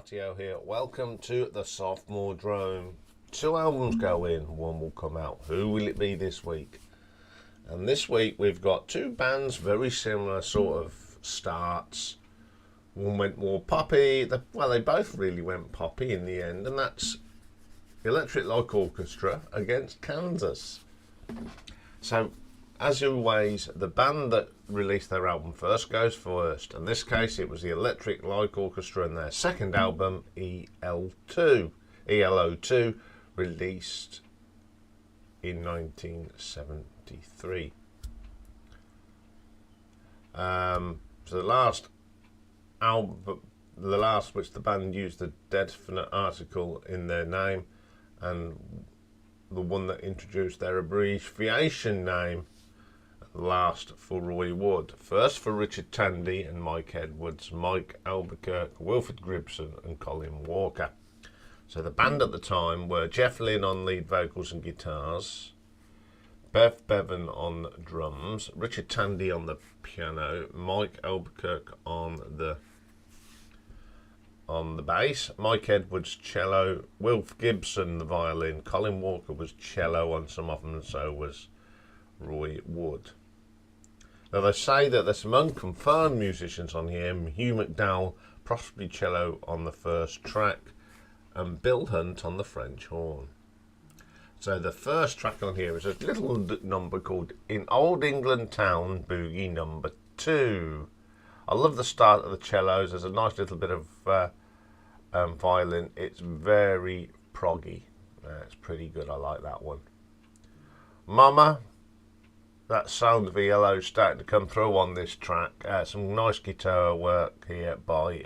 Artio here. Welcome to the Sophomore Drome. 2 albums go in, one will come out. Who will it be this week? And this week we've got 2 bands, very similar sort of starts. One went more poppy. They both really went poppy in the end, and that's Electric Light Orchestra against Kansas. So, as always, the band that released their album first goes first. In this case, it was the Electric Light Orchestra and their second album, ELO2, released in 1973. So the last album, which the band used a definite article in their name, and the one that introduced their abbreviation name, last for Roy Wood, first for Richard Tandy and Mike Edwards, Mike Albuquerque, Wilfred Gibson and Colin Walker. So the band at the time were Jeff Lynne on lead vocals and guitars, Bev Bevan on drums, Richard Tandy on the piano, Mike Albuquerque on the bass, Mike Edwards cello, Wilf Gibson the violin, Colin Walker was cello on some of them, and so was Roy Wood. Now they say that there's some unconfirmed musicians on here. Hugh McDowell, possibly cello on the first track, and Bill Hunt on the French horn. So the first track on here is a little number called In Old England Town, Boogie Number 2. I love the start of the cellos. There's a nice little bit of violin. It's very proggy. It's pretty good. I like that one. Mama. That sound of ELO starting to come through on this track. Some nice guitar work here by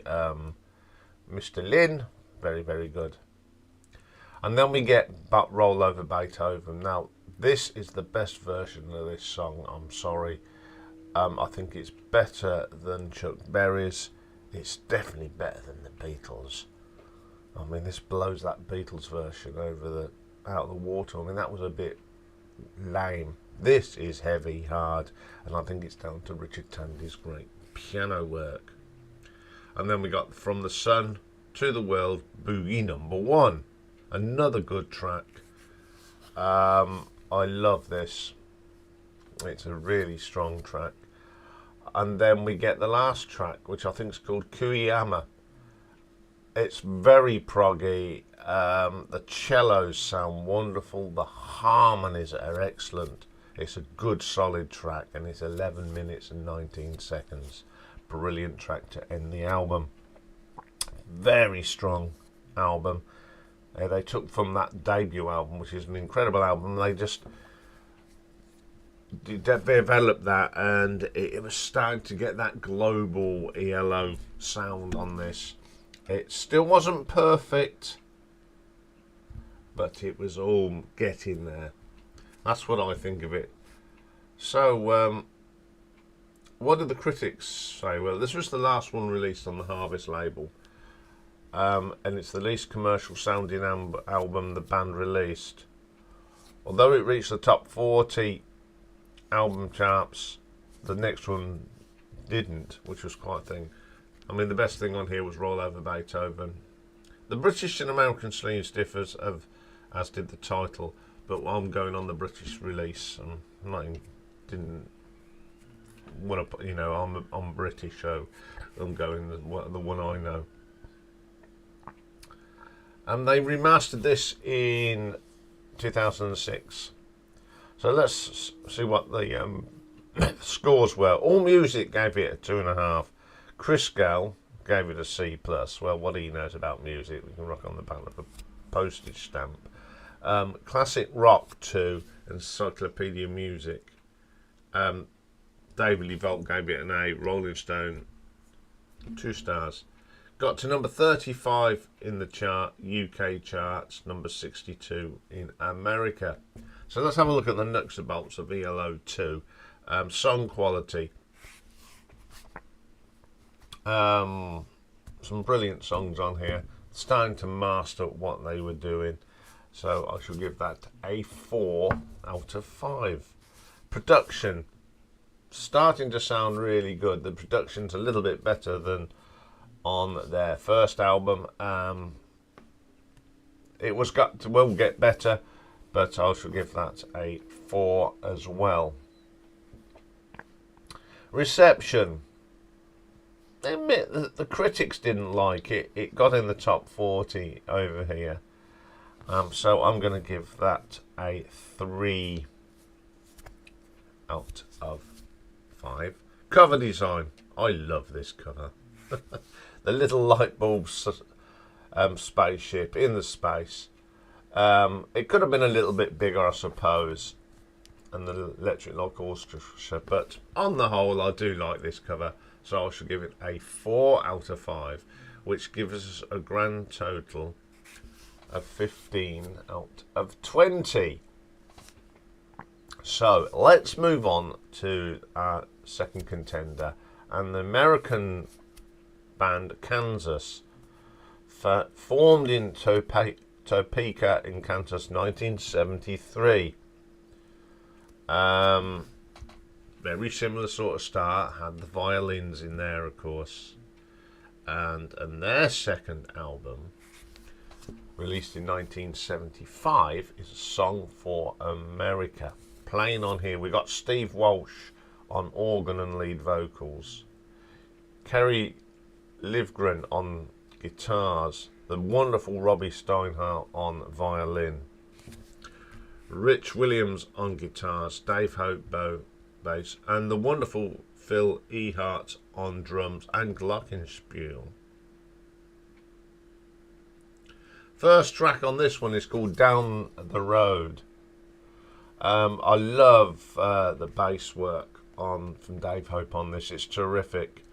Mr. Lynn. Very, very good. And then we get Roll Over Beethoven. Now, this is the best version of this song. I'm sorry. I think it's better than Chuck Berry's. It's definitely better than the Beatles. I mean, this blows that Beatles version out of the water. I mean, that was a bit lame. This is heavy, hard, and I think it's down to Richard Tandy's great piano work. And then we got From the Sun to the World, Boogie Number 1. Another good track. I love this. It's a really strong track. And then we get the last track, which I think is called Kuyama. It's very proggy. The cellos sound wonderful. The harmonies are excellent. It's a good solid track, and it's 11 minutes and 19 seconds. Brilliant track to end the album. Very strong album. They took from that debut album, which is an incredible album. They just developed that, and it was starting to get that global ELO sound on this. It still wasn't perfect, but it was all getting there. That's what I think of it. So, what did the critics say? Well, this was the last one released on the Harvest label, and it's the least commercial sounding album the band released. Although it reached the top 40 album charts, the next one didn't, which was quite a thing. I mean, the best thing on here was Roll Over Beethoven. The British and American sleeves differs, as did the title. But I'm going on the British release. I'm British, so I'm going the one I know. And they remastered this in 2006. So let's see what the scores were. All Music gave it a 2.5. Chris Gale gave it a C+. Well, what he knows about music, we can rock on the back of a postage stamp. Classic Rock 2, Encyclopedia Music. David Lee Volt gave it an A. Rolling Stone 2 stars. Got to number 35 in the chart, UK charts, number 62 in America. So let's have a look at the nuts and bolts of ELO2. Song quality. Some brilliant songs on here. Starting to master what they were doing. So I shall give that a 4 out of 5. Production. Starting to sound really good. The production's a little bit better than on their first album. It will get better, but I shall give that a 4 as well. Reception. I admit that the critics didn't like it. It got in the top 40 over here. So I'm going to give that a 3 out of 5. Cover design. I love this cover. The little light bulb spaceship in the space. It could have been a little bit bigger, I suppose, and the Electric Light Orchestra, but on the whole, I do like this cover, so I shall give it a 4 out of 5, which gives us a grand total of 15 out of 20. So let's move on to our second contender, and the American band Kansas, formed in Topeka in Kansas, 1973. Very similar sort of start, had the violins in there, of course, and their second album, released in 1975, is A Song for America. Playing on here, we got Steve Walsh on organ and lead vocals, Kerry Livgren on guitars, the wonderful Robbie Steinhardt on violin, Rich Williams on guitars, Dave Hope bass, and the wonderful Phil Ehart on drums and glockenspiel. First track on this one is called Down the Road. I love the bass work from Dave Hope on this. It's terrific.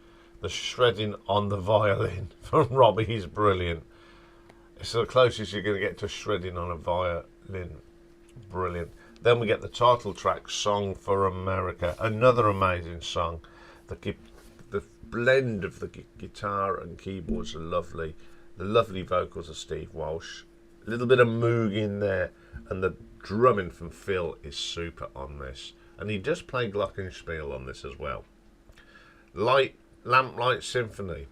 The shredding on the violin from Robbie is brilliant. It's the closest you're going to get to shredding on a violin. Brilliant. Then we get the title track, Song for America. Another amazing song. The blend of the guitar and keyboards are lovely. The lovely vocals of Steve Walsh. A little bit of moog in there. And the drumming from Phil is super on this. And he does play glockenspiel on this as well. Lamplight Symphony.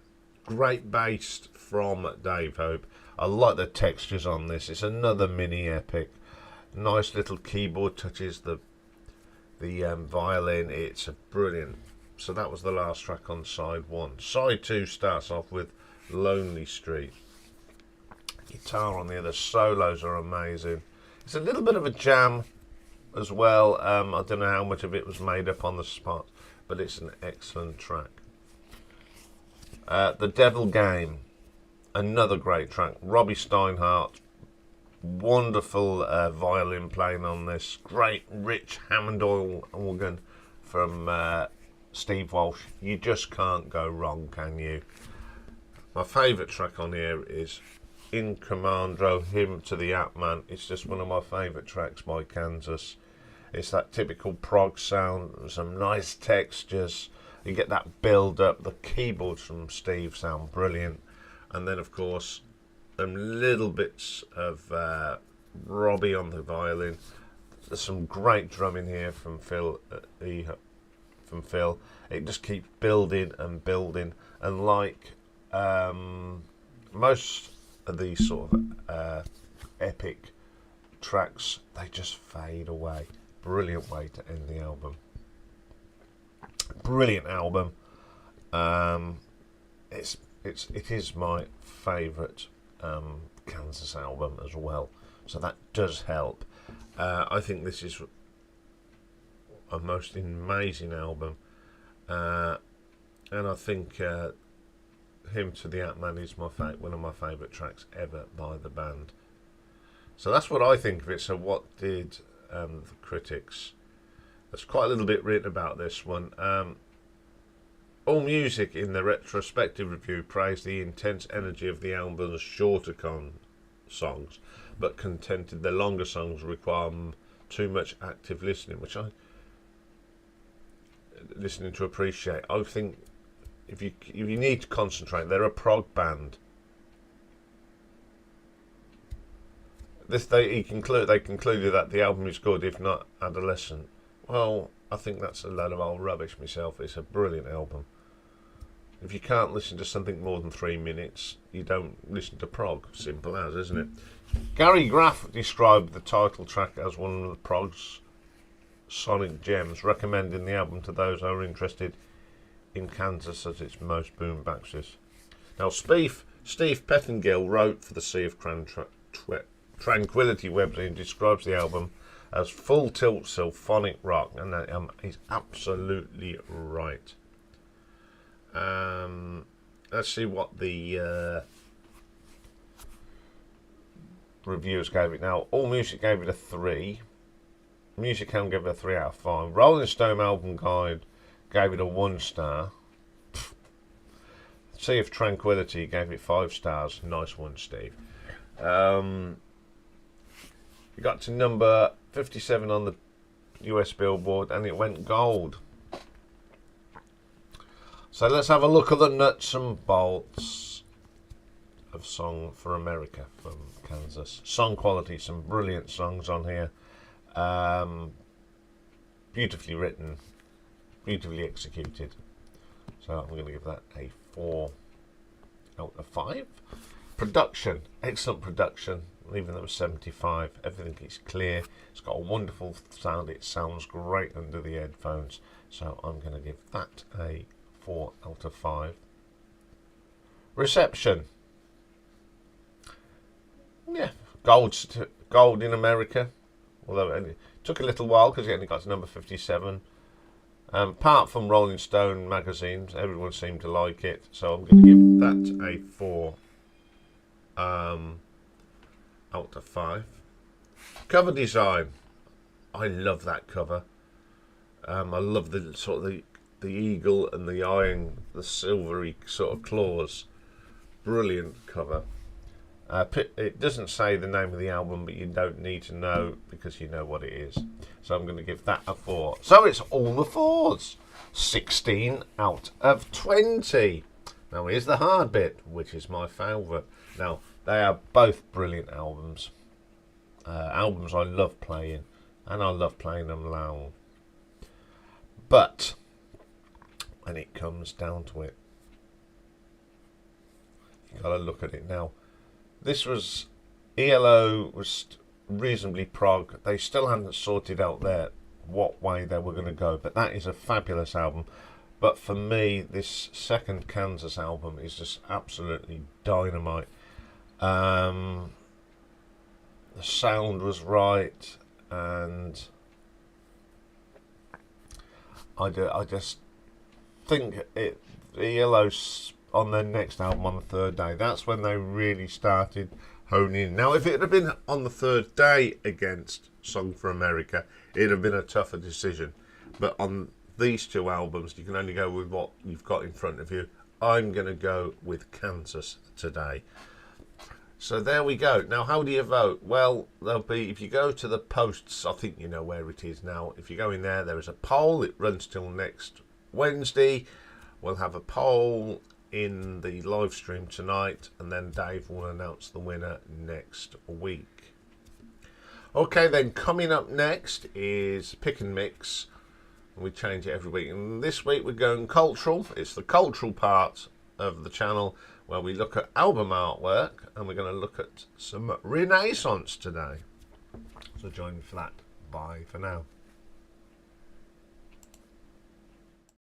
Great bass from Dave Hope. I like the textures on this. It's another mini epic. Nice little keyboard touches, the violin. It's a brilliant. So that was the last track on side 1. Side 2 starts off with Lonely Street. Guitar on the other, solos are amazing. It's a little bit of a jam as well. I don't know how much of it was made up on the spot, but it's an excellent track. The Devil Game, another great track. Robbie Steinhardt, wonderful violin playing on this. Great rich Hammond organ from Steve Walsh. You just can't go wrong, can you? My favourite track on here is In Commando, Hymn to the Atman. It's just one of my favourite tracks by Kansas. It's that typical prog sound, some nice textures. You get that build up. The keyboards from Steve sound brilliant. And then, of course, little bits of Robbie on the violin. There's some great drumming here from Phil. It just keeps building and building. And like most of these sort of epic tracks, they just fade away. Brilliant way to end the album. Brilliant album. It is my favourite Kansas album as well, so that does help. I think this is a most amazing album, and I think Hymn to the Atman is one of my favourite tracks ever by the band. So that's what I think of it. So what did the critics? There's quite a little bit written about this one. All Music, in the retrospective review, praised the intense energy of the album's shorter songs, but contended the longer songs require too much active listening, which I listening to appreciate. I think if you need to concentrate, they're a prog band. They concluded that the album is good, if not adolescent. Well, I think that's a load of old rubbish myself. It's a brilliant album. If you can't listen to something more than 3 minutes, you don't listen to prog. Simple as, isn't it? Gary Graff described the title track as one of the prog's sonic gems, recommending the album to those who are interested in Kansas as its most boom-baptist. Now, Steve Pettingill wrote for the Sea of Tranquility website and describes the album as full tilt symphonic rock, and he's absolutely right. Let's see what the reviewers gave it. Now, AllMusic gave it a 3. Music Helm gave it a 3 out of 5. Rolling Stone Album Guide gave it a 1 star. Sea of Tranquility gave it 5 stars. Nice one, Steve. You got to number 57 on the US Billboard, and it went gold. So let's have a look at the nuts and bolts of Song for America from Kansas. Song quality, some brilliant songs on here. Beautifully written, beautifully executed. So I'm going to give that a 4 out of 5. Production, excellent production. Even though it was 75, everything is clear. It's got a wonderful sound. It sounds great under the headphones. So I'm going to give that a 4 out of 5. Reception, yeah, gold in America. Although it took a little while because it only got to number 57. Apart from Rolling Stone magazines, everyone seemed to like it. So I'm going to give that a 4 out of 5. Cover design, I love that cover. I love the sort of the eagle and the iron, the silvery sort of claws. Brilliant cover. It doesn't say the name of the album, but you don't need to know because you know what it is. So I'm going to give that a 4. So it's all the 4s. 16 out of 20. Now here's the hard bit, which is my favourite. Now, they are both brilliant albums. Albums I love playing, and I love playing them loud. But when it comes down to it, you got to look at it now. This was, ELO was reasonably prog. They still hadn't sorted out what way they were going to go, but that is a fabulous album. But for me, this second Kansas album is just absolutely dynamite. The sound was right, and I just think ELO's on their next album on the 3rd day. That's when they really started honing in. Now, if it had been on the 3rd day against Song for America, it'd have been a tougher decision. But on these 2 albums, you can only go with what you've got in front of you. I'm going to go with Kansas today. So there we go. Now, how do you vote? Well, there'll be, if you go to the posts, I think you know where it is now. If you go in there is a poll. It runs till next Wednesday. We'll have a poll in the live stream tonight, and then Dave will announce the winner next week. Okay, then coming up next is Pick and Mix. We change it every week, and this week we're going cultural. It's the cultural part of the channel where we look at album artwork, and we're going to look at some Renaissance today. So join me for that. Bye for now.